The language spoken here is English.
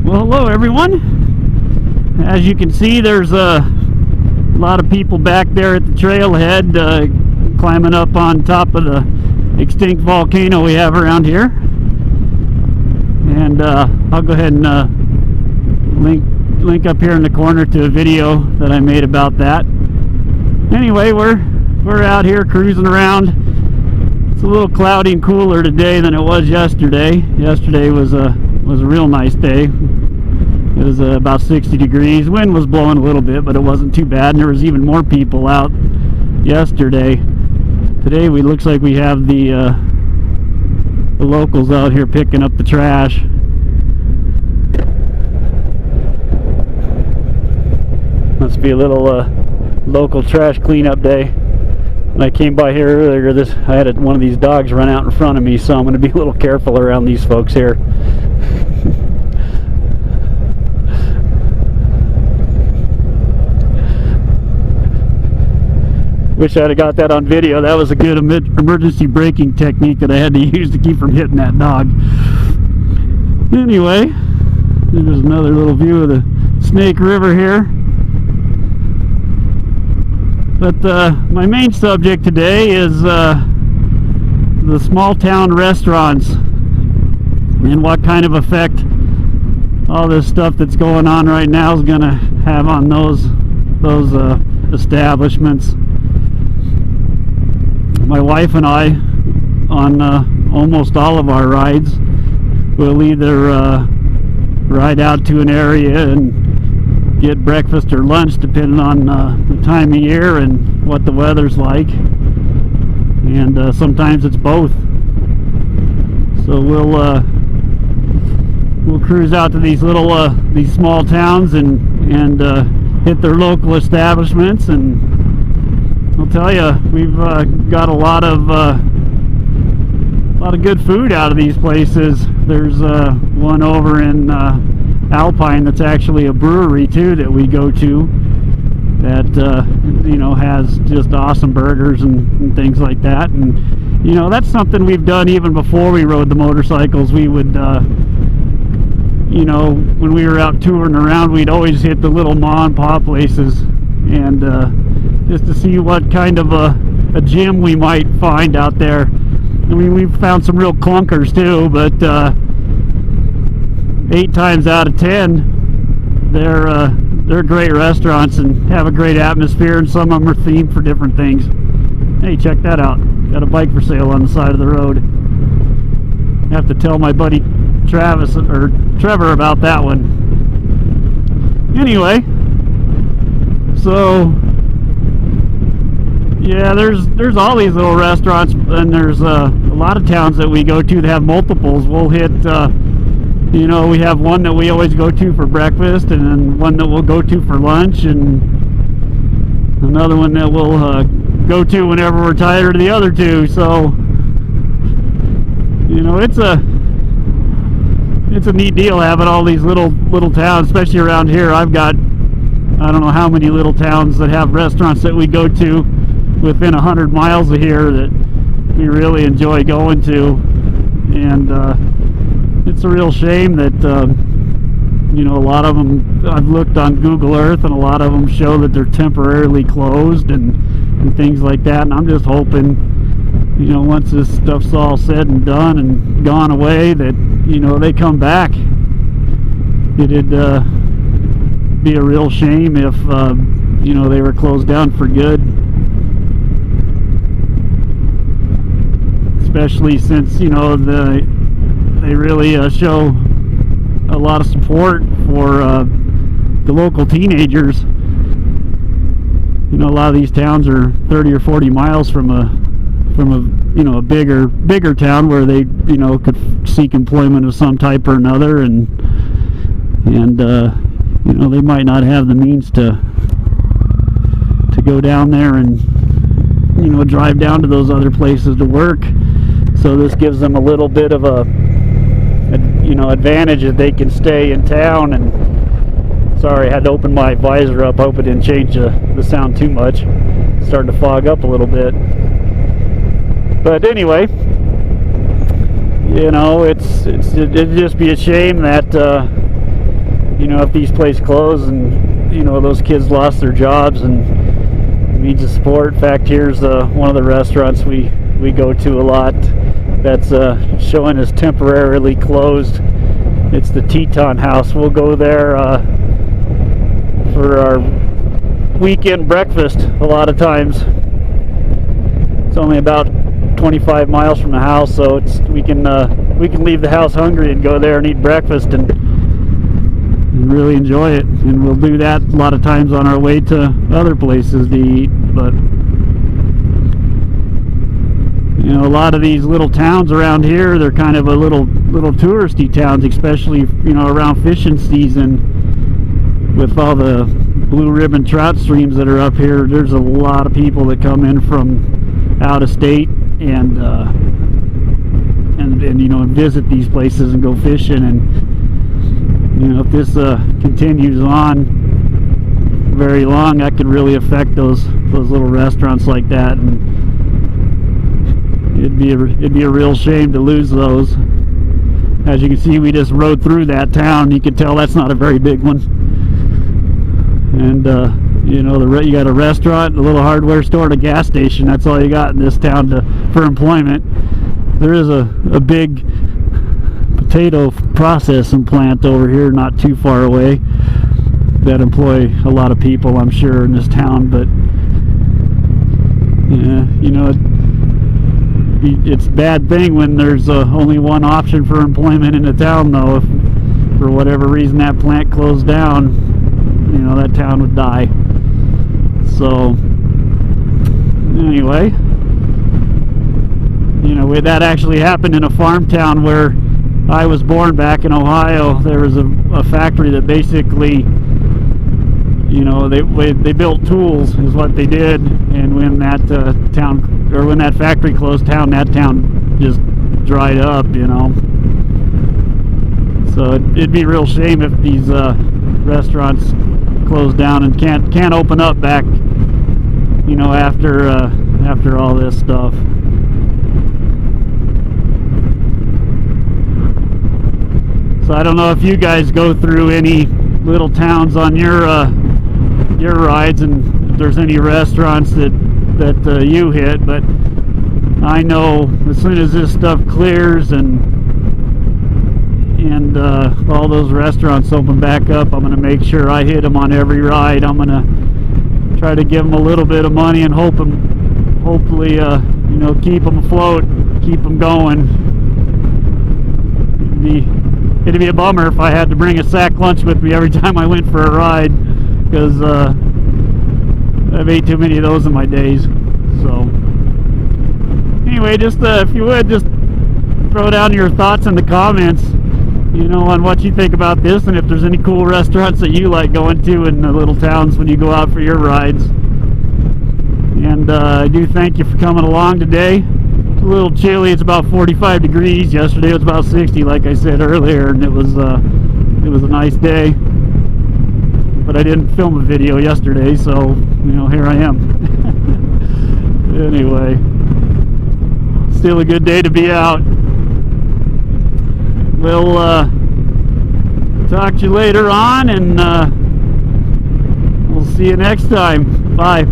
Well, hello everyone. As you can see, there's a lot of people back there at the trailhead climbing up on top of the extinct volcano we have around here. And I'll go ahead and link up here in the corner to a video that I made about that. Anyway, we're out here cruising around. It's a little cloudy and cooler today than it was yesterday. Yesterday was a real nice day. It was about 60 degrees. Wind was blowing a little bit, but it wasn't too bad, and there was even more people out yesterday. Today looks like we have the locals out here picking up the trash. Must be a little local trash cleanup day. When I came by here earlier, I had one of these dogs run out in front of me, so I'm going to be a little careful around these folks here. Wish I'd have got that on video. That was a good emergency braking technique that I had to use to keep from hitting that dog. Anyway, there's another little view of the Snake River here. But my main subject today is the small town restaurants and what kind of effect all this stuff that's going on right now is going to have on those establishments. My wife and I, on almost all of our rides, will either ride out to an area and get breakfast or lunch, depending on the time of year and what the weather's like. And sometimes it's both. So we'll cruise out to these these small towns and hit their local establishments. And I'll tell you, we've got a lot of good food out of these places. There's one over in Alpine that's actually a brewery too that we go to that has just awesome burgers and things like that. And that's something we've done even before we rode the motorcycles. We would when we were out touring around, we'd always hit the little ma and pa places and just to see what kind of a gym we might find out there. I mean, we've found some real clunkers too, but 8 times out of 10 they're great restaurants and have a great atmosphere, and some of them are themed for different things. Hey, check that out. Got a bike for sale on the side of the road. I have to tell my buddy Trevor about that one. Anyway, so yeah, there's all these little restaurants, and there's a lot of towns that we go to that have multiples. We'll hit we have one that we always go to for breakfast, and then one that we'll go to for lunch, and another one that we'll go to whenever we're tired of the other two. So it's a neat deal having all these little towns, especially around here. I've got I don't know how many little towns that have restaurants that we go to within 100 miles of here that we really enjoy going to. And it's a real shame that a lot of them, I've looked on Google Earth, and a lot of them show that they're temporarily closed and things like that. And I'm just hoping once this stuff's all said and done and gone away, that they come back. It'd be a real shame if they were closed down for good, especially since they really show a lot of support for the local teenagers. A lot of these towns are 30 or 40 miles from a bigger town where they could seek employment of some type or another, and they might not have the means to go down there and drive down to those other places to work. So this gives them a little bit of a advantage that they can stay in town. And sorry, I had to open my visor up. I hope it didn't change the sound too much. It's starting to fog up a little bit. But anyway, it'd just be a shame that if these places close and those kids lost their jobs and needs of support. In fact, here's one of the restaurants we go to a lot that's showing as temporarily closed. It's the Teton House. We'll go there for our weekend breakfast a lot of times. It's only about 25 miles from the house, so we can leave the house hungry and go there and eat breakfast and really enjoy it. And we'll do that a lot of times on our way to other places to eat. But a lot of these little towns around here, they're kind of a little touristy towns, especially around fishing season. With all the blue ribbon trout streams that are up here, there's a lot of people that come in from out of state and visit these places and go fishing. And if this continues on very long, that could really affect those little restaurants like that, and it'd be a real shame to lose those. As you can see, we just rode through that town. You can tell that's not a very big one. And you got a restaurant, a little hardware store, and a gas station. That's all you got in this town for employment. There is a big potato processing plant over here not too far away that employ a lot of people, I'm sure, in this town. But it's a bad thing when there's only one option for employment in a town, though. If for whatever reason that plant closed down, that town would die. So anyway, that actually happened in a farm town where I was born back in Ohio. There was a factory that basically, they built tools is what they did, and when that when that factory closed down, that town just dried up. So it'd be a real shame if these restaurants closed down and can't open up back, after all this stuff. So I don't know if you guys go through any little towns on your rides, and if there's any restaurants that you hit. But I know as soon as this stuff clears and all those restaurants open back up, I'm going to make sure I hit them on every ride. I'm going to try to give them a little bit of money and hopefully keep them afloat, keep them going. It'd be a bummer if I had to bring a sack lunch with me every time I went for a ride, because I've ate too many of those in my days. So anyway, just if you would, just throw down your thoughts in the comments, on what you think about this, and if there's any cool restaurants that you like going to in the little towns when you go out for your rides. And I do thank you for coming along today. It's a little chilly. It's about 45 degrees. Yesterday it was about 60, like I said earlier, and it was a nice day. But I didn't film a video yesterday, so here I am. Anyway, still a good day to be out. We'll talk to you later on, and we'll see you next time. Bye.